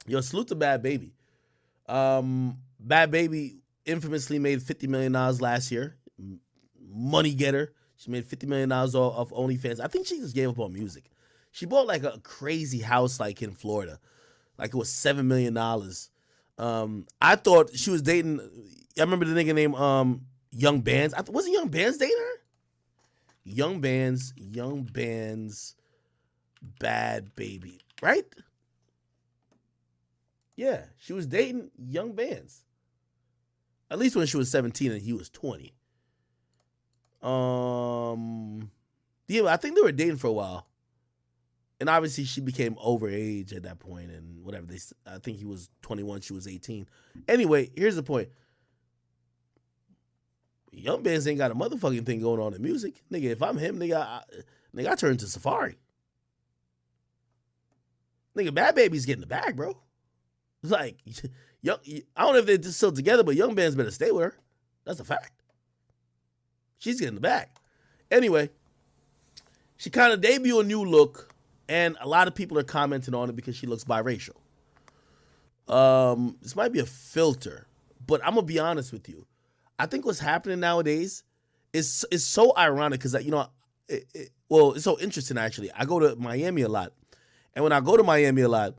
Yo, salute to Bad Baby. Bad Baby infamously made $50 million last year. Money getter. She made $50 million off OnlyFans. I think she just gave up on music. She bought like a crazy house like in Florida. Like it was $7 million. I thought she was dating. I remember the nigga named Young Bands. Wasn't Young Bands dating her? Young Bands, Bad Baby, right? Yeah, she was dating Young Bands. At least when she was 17 and he was 20. Yeah, I think they were dating for a while. And obviously she became overage at that point and whatever. I think he was 21, she was 18. Anyway, here's the point. Young Bands ain't got a motherfucking thing going on in music. Nigga, if I'm him, I turn to Safari. Nigga, Bad Baby's getting the bag, bro. It's like, I don't know if they're still together, but Young Band's better stay with her. That's a fact. She's getting the bag. Anyway, she kind of debuted a new look, and a lot of people are commenting on it because she looks biracial. This might be a filter, but I'm gonna be honest with you. I think what's happening nowadays is so ironic because it's so interesting actually. I go to Miami a lot, and when I go to Miami a lot,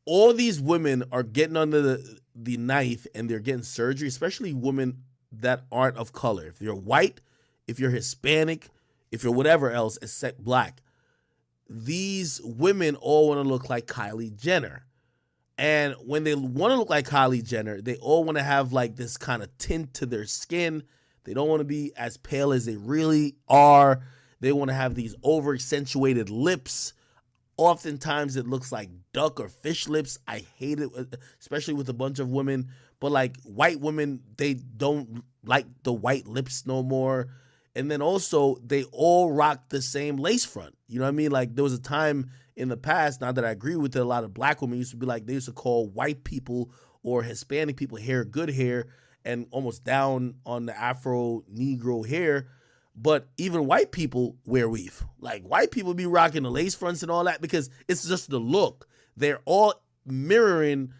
all these women are getting under the knife and they're getting surgery, especially women that aren't of color. If you're white, if you're Hispanic, if you're whatever else except black, these women all want to look like Kylie Jenner. And when they want to look like Kylie Jenner, they all want to have like this kind of tint to their skin. They don't want to be as pale as they really are. They want to have these over accentuated lips. Oftentimes it looks like duck or fish lips. I hate it, especially with a bunch of women. But like white women, they don't like the white lips no more. And then also they all rock the same lace front. You know what I mean? Like there was a time in the past, not that I agree with it, a lot of black women used to be like, they used to call white people or Hispanic people hair good hair and almost down on the Afro Negro hair. But even white people wear weave. Like white people be rocking the lace fronts and all that because it's just the look. They're all mirroring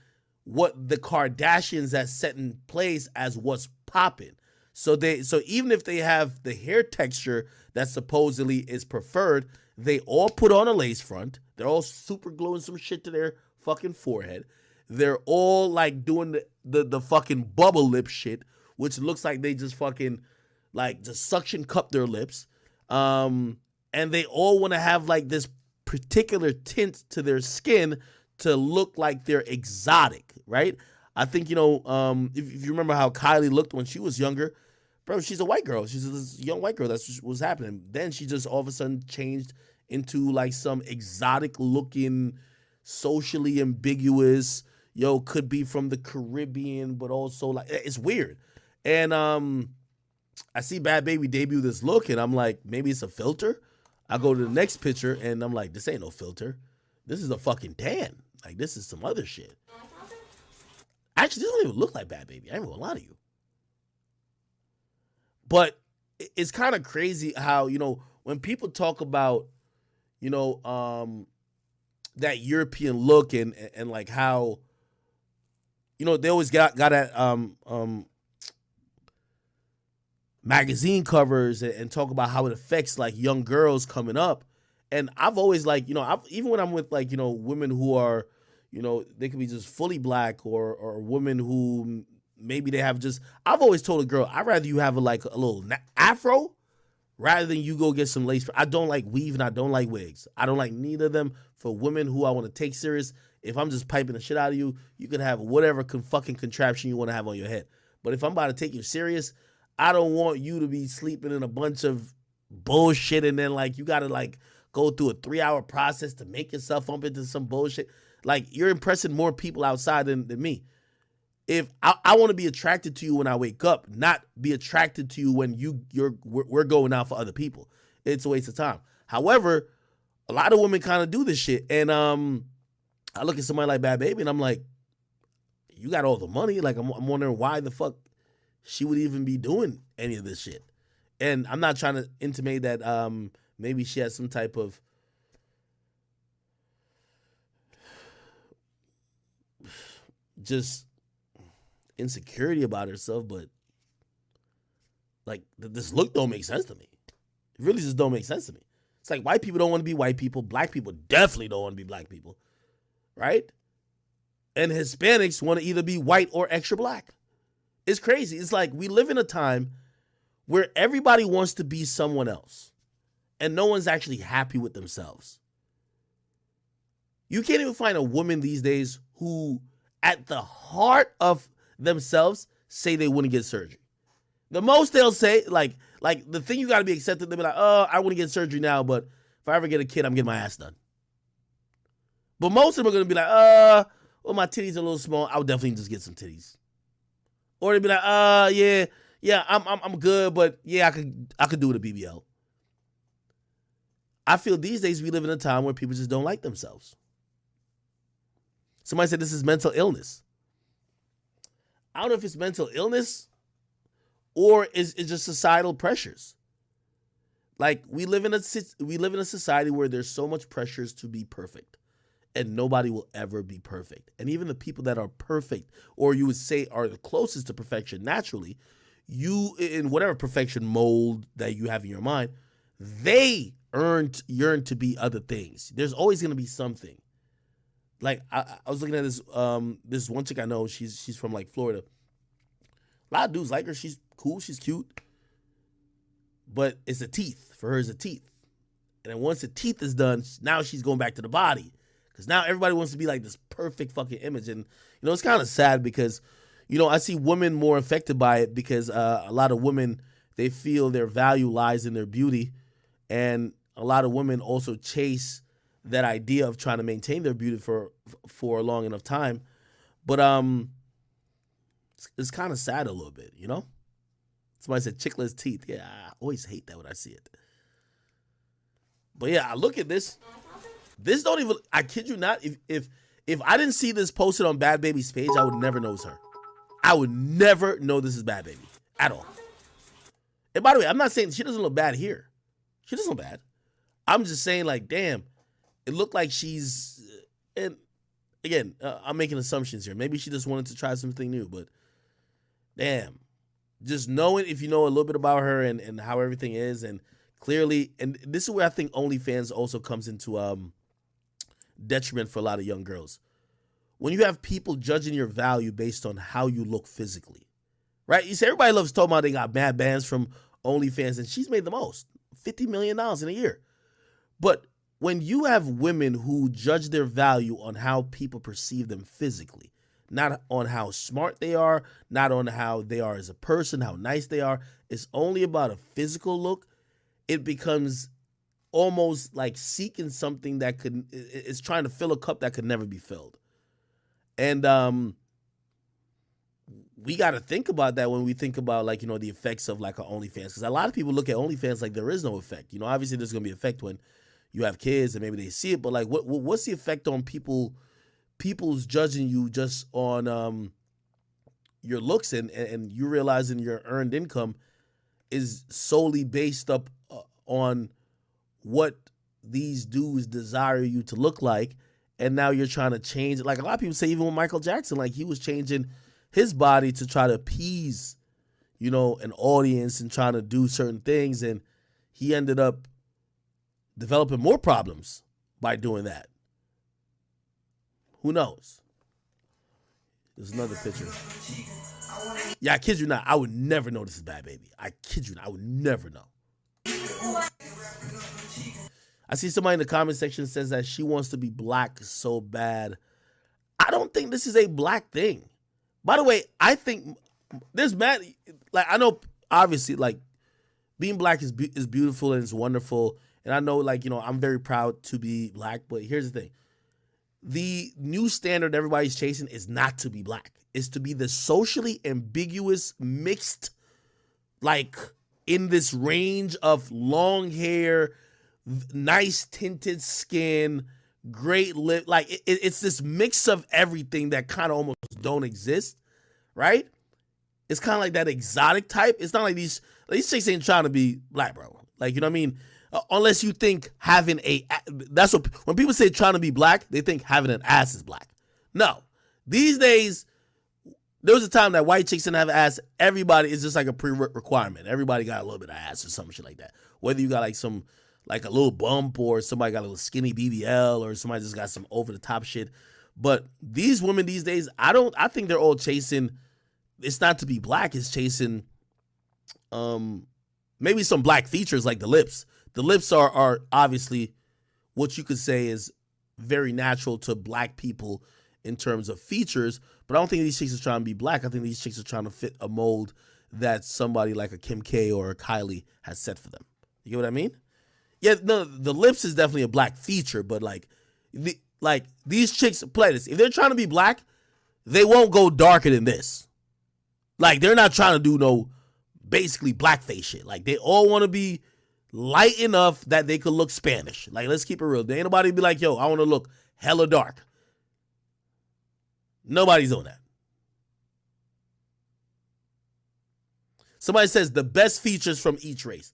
what the Kardashians has set in place as what's popping. So even if they have the hair texture that supposedly is preferred, they all put on a lace front. They're all super gluing some shit to their fucking forehead. They're all like doing the fucking bubble lip shit, which looks like they just fucking like just suction cup their lips. And they all want to have like this particular tint to their skin to look like they're exotic, right? I think, if you remember how Kylie looked when she was younger, bro, she's a white girl. She's this young white girl. That's what was happening. Then she just all of a sudden changed into like some exotic looking, socially ambiguous, could be from the Caribbean, but also like, it's weird. And I see Bad Baby debut this look and I'm like, maybe it's a filter. I go to the next picture and I'm like, this ain't no filter. This is a fucking tan. Like, this is some other shit. Actually, this don't even look like Bad Baby. I ain't gonna lie to you. But it's kind of crazy how, when people talk about, that European look and like how, they always got at magazine covers and talk about how it affects like young girls coming up. And I've always like, even when I'm with like, women who are, they could be just fully black or women who maybe they have just, I've always told a girl, I'd rather you have a little afro rather than you go get some lace. I don't like weave and I don't like wigs. I don't like neither of them. For women who I want to take serious, if I'm just piping the shit out of you, you can have whatever fucking contraption you want to have on your head. But if I'm about to take you serious, I don't want you to be sleeping in a bunch of bullshit and then like you got to like go through a 3-hour process to make yourself up into some bullshit. Like you're impressing more people outside than me. If I want to be attracted to you when I wake up, not be attracted to you when we're going out for other people. It's a waste of time. However, a lot of women kind of do this shit. And I look at somebody like Bad Baby and I'm like, you got all the money. Like I'm wondering why the fuck she would even be doing any of this shit. And I'm not trying to intimate that maybe she has some type of just insecurity about herself, but like this look don't make sense to me. It really just don't make sense to me. It's like white people don't want to be white people. Black people definitely don't want to be black people, right? And Hispanics want to either be white or extra black. It's crazy. It's like we live in a time where everybody wants to be someone else and no one's actually happy with themselves. You can't even find a woman these days who, at the heart of themselves, say they wouldn't get surgery. The most they'll say, like the thing you got to be accepted, they'll be like, oh, I want to get surgery now, but if I ever get a kid, I'm getting my ass done. But most of them are going to be like, well, my titties are a little small. I would definitely just get some titties. Or they'll be like, yeah, I'm good, but yeah, I could do with a BBL. I feel these days we live in a time where people just don't like themselves. Somebody said this is mental illness. I don't know if it's mental illness or it's just societal pressures. Like we live in a society where there's so much pressures to be perfect, and nobody will ever be perfect. And even the people that are perfect, or you would say are the closest to perfection naturally, you in whatever perfection mold that you have in your mind, they yearn to be other things. There's always going to be something. Like I was looking at this one chick I know. She's from like Florida. A lot of dudes like her. She's cool. She's cute. But it's the teeth. For her, it's the teeth. And then once the teeth is done, now she's going back to the body. Because now everybody wants to be like this perfect fucking image. And, you know, it's kind of sad because, you know, I see women more affected by it because a lot of women, they feel their value lies in their beauty. And a lot of women also chase that idea of trying to maintain their beauty for a long enough time. But it's kind of sad a little bit, you know? Somebody said chickless teeth. Yeah, I always hate that when I see it. But yeah, I look at this. This don't even, I kid you not, if I didn't see this posted on Bhad Bhabie's page, I would never know it's her. I would never know this is Bhad Bhabie at all. And by the way, I'm not saying she doesn't look bad here. She doesn't look bad. I'm just saying, like, damn, it looked like she's, and again, I'm making assumptions here. Maybe she just wanted to try something new, but damn, just knowing, if you know a little bit about her and how everything is, and clearly, and this is where I think OnlyFans also comes into detriment for a lot of young girls. When you have people judging your value based on how you look physically, right? You say everybody loves talking about they got mad bands from OnlyFans, and she's made the most, $50 million in a year. But when you have women who judge their value on how people perceive them physically, not on how smart they are, not on how they are as a person, how nice they are, it's only about a physical look, it becomes almost like seeking something that it's trying to fill a cup that could never be filled. And we got to think about that when we think about, like, you know, the effects of like an OnlyFans, because a lot of people look at OnlyFans like there is no effect. You know, obviously there's going to be effect when you have kids and maybe they see it, but like what's the effect on people's judging you just on your looks and you realizing your earned income is solely based up on what these dudes desire you to look like, and now you're trying to change it. Like a lot of people say, even with Michael Jackson, like he was changing his body to try to appease, you know, an audience and trying to do certain things, and he ended up developing more problems by doing that. Who knows? There's another picture. Yeah, I kid you not. I would never know this is Bhad Bhabie. I kid you not. I would never know. I see somebody in the comment section says that she wants to be black so bad. I don't think this is a black thing. By the way, I think there's mad, like, I know obviously like being black is beautiful and it's wonderful. And I know, like, you know, I'm very proud to be black, but here's the thing. The new standard everybody's chasing is not to be black. It's to be the socially ambiguous, mixed, like in this range of long hair, nice tinted skin, great lip. Like it's this mix of everything that kind of almost don't exist, right? It's kind of like that exotic type. It's not like these chicks ain't trying to be black, bro. Like, you know what I mean? Unless you think having that's what, when people say trying to be black, they think having an ass is black. No. These days, there was a time that white chicks didn't have ass. Everybody is just like a pre-requirement. Everybody got a little bit of ass or some shit like that. Whether you got like a little bump or somebody got a little skinny BBL or somebody just got some over the top shit. But these women these days, I think they're all chasing. It's not to be black. It's chasing, maybe some black features like the lips. The lips are obviously what you could say is very natural to black people in terms of features, but I don't think these chicks are trying to be black. I think these chicks are trying to fit a mold that somebody like a Kim K or a Kylie has set for them. You get what I mean? Yeah, no, the lips is definitely a black feature, but like these chicks play this. If they're trying to be black, they won't go darker than this. Like, they're not trying to do no basically blackface shit. Like, they all want to be light enough that they could look Spanish. Like, let's keep it real. There ain't nobody be like, yo, I want to look hella dark. Nobody's doing that. Somebody says the best features from each race.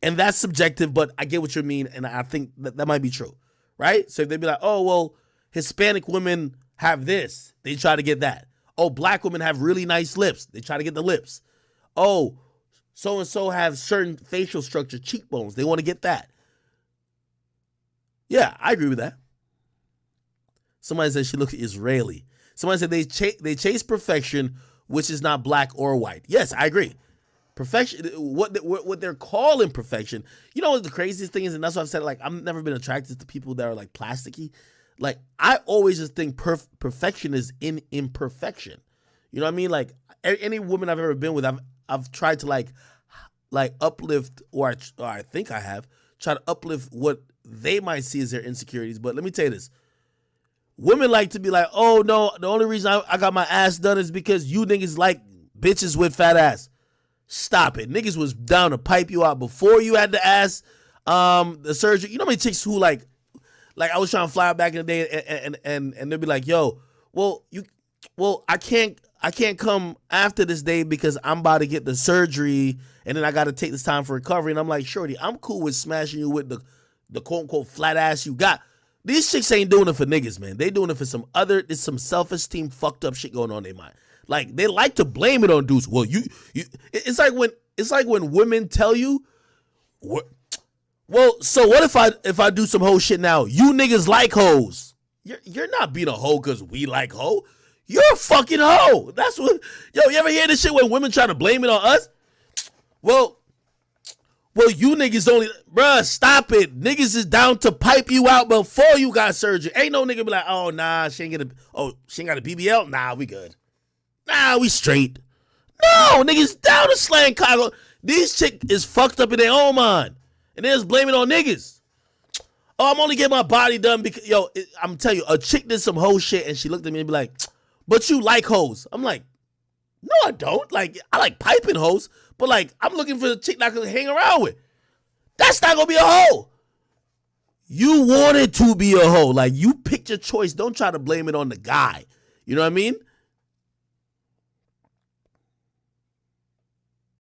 And that's subjective, but I get what you mean, and I think that might be true, right? So if they'd be like, oh, well, Hispanic women have this. They try to get that. Oh, black women have really nice lips. They try to get the lips. Oh, so-and-so have certain facial structure, cheekbones. They want to get that. Yeah, I agree with that. Somebody said she looks Israeli. Somebody said they chase perfection, which is not black or white. Yes, I agree. Perfection, what they're calling perfection. You know what the craziest thing is, and that's why I've said, like, I've never been attracted to people that are like plasticky. Like, I always just think perfection is in imperfection. You know what I mean? Like, any woman I've ever been with, I've tried to like uplift, or I think I have tried to uplift what they might see as their insecurities. But let me tell you this. Women like to be like, oh, no, the only reason I got my ass done is because you niggas like bitches with fat ass. Stop it. Niggas was down to pipe you out before you had the ass, the surgery. You know how many chicks who like I was trying to fly out back in the day and they'll be like, yo, I can't come after this day because I'm about to get the surgery and then I got to take this time for recovery. And I'm like, shorty, I'm cool with smashing you with the quote unquote flat ass you got. These chicks ain't doing it for niggas, man. They doing it for there's some self-esteem fucked up shit going on in their mind. Like, they like to blame it on dudes. Well, it's like when women tell you, well, so what if I do some hoe shit now? You niggas like hoes. You're not being a hoe because we like hoe. You're a fucking hoe. That's what. Yo, you ever hear this shit when women try to blame it on us? Well, you niggas only, bruh, stop it. Niggas is down to pipe you out before you got surgery. Ain't no nigga be like, oh, nah, she ain't got a BBL? Nah, we good. Nah, we straight. No, niggas down to slang cargo. These chick is fucked up in their own mind. And they just blame it on niggas. Oh, I'm only getting my body done because, I'm telling you, a chick did some hoe shit and she looked at me and be like, but you like hoes. I'm like, no, I don't. Like, I like piping hoes. But, like, I'm looking for a chick that I can hang around with. That's not going to be a hoe. You wanted to be a hoe. Like, you picked your choice. Don't try to blame it on the guy. You know what I mean?